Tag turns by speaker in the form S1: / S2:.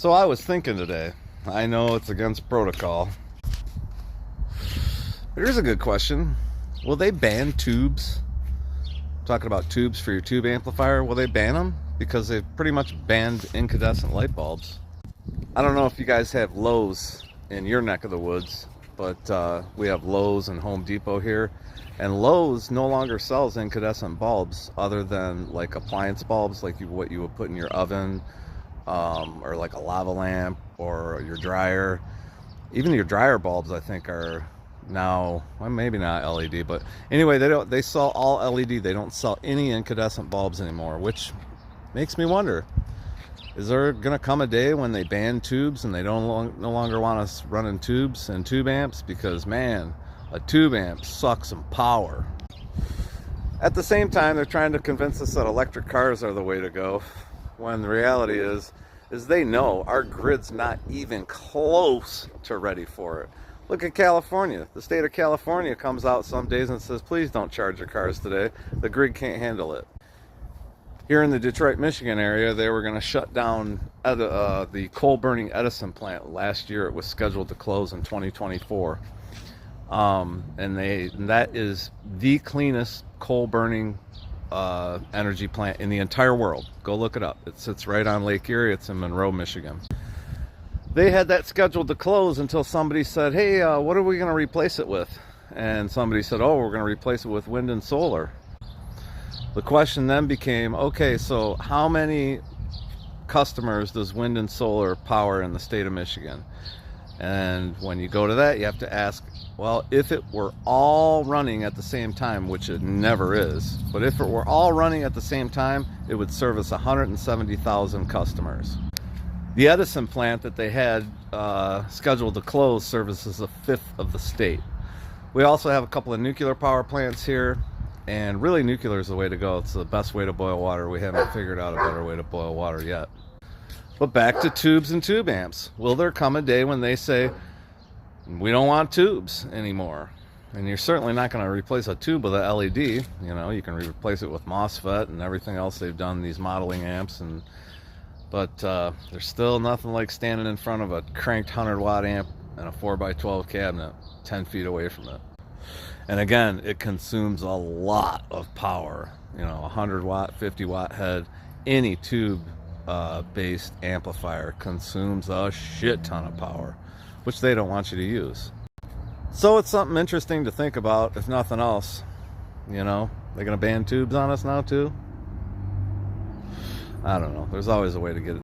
S1: So I was thinking today, I know it's against protocol, but here's a good question. Will they ban tubes? I'm talking about tubes for your tube amplifier. Will they ban them? Because they've pretty much banned incandescent light bulbs. I don't know if you guys have Lowe's in your neck of the woods, but we have Lowe's and Home Depot here. And Lowe's no longer sells incandescent bulbs other than like appliance bulbs, like what you would put in your oven, or like a lava lamp or your dryer. Even your dryer bulbs, I think, are now, well, maybe not LED, but anyway, they sell all LED. They don't sell any incandescent bulbs anymore, which makes me wonder, is there gonna come a day when they ban tubes and they no longer want us running tubes and tube amps? Because man, a tube amp sucks some power. At the same time, they're trying to convince us that electric cars are the way to go, when the reality is they know our grid's not even close to ready for it. Look at California. The state of California comes out some days and says, please don't charge your cars today. The grid can't handle it. Here in the Detroit, Michigan area, they were going to shut down the coal-burning Edison plant. Last year it was scheduled to close in 2024. And that is the cleanest coal-burning energy plant in the entire world. Go look it up. It sits right on Lake Erie. It's in Monroe, Michigan. They had that scheduled to close until somebody said, hey, what are we going to replace it with? And somebody said, oh, we're going to replace it with wind and solar. The question then became, okay, so how many customers does wind and solar power in the state of Michigan? And when you go to that, you have to ask, well, if it were all running at the same time, which it never is, but if it were all running at the same time, it would service 170,000 customers. The Edison plant that they had scheduled to close services a fifth of the state. We also have a couple of nuclear power plants here, and really nuclear is the way to go. It's the best way to boil water. We haven't figured out a better way to boil water yet. But back to tubes and tube amps. Will there come a day when they say, we don't want tubes anymore? And you're certainly not going to replace a tube with a LED. You know, you can replace it with MOSFET and everything else they've done, these modeling amps. But there's still nothing like standing in front of a cranked 100-watt amp and a 4x12 cabinet 10 feet away from it. And again, it consumes a lot of power. You know, 100-watt, 50-watt head, any tube based amplifier consumes a shit ton of power, which they don't want you to use. So it's something interesting to think about, if nothing else. You know, they're gonna ban tubes on us now too? I don't know. There's always a way to get it.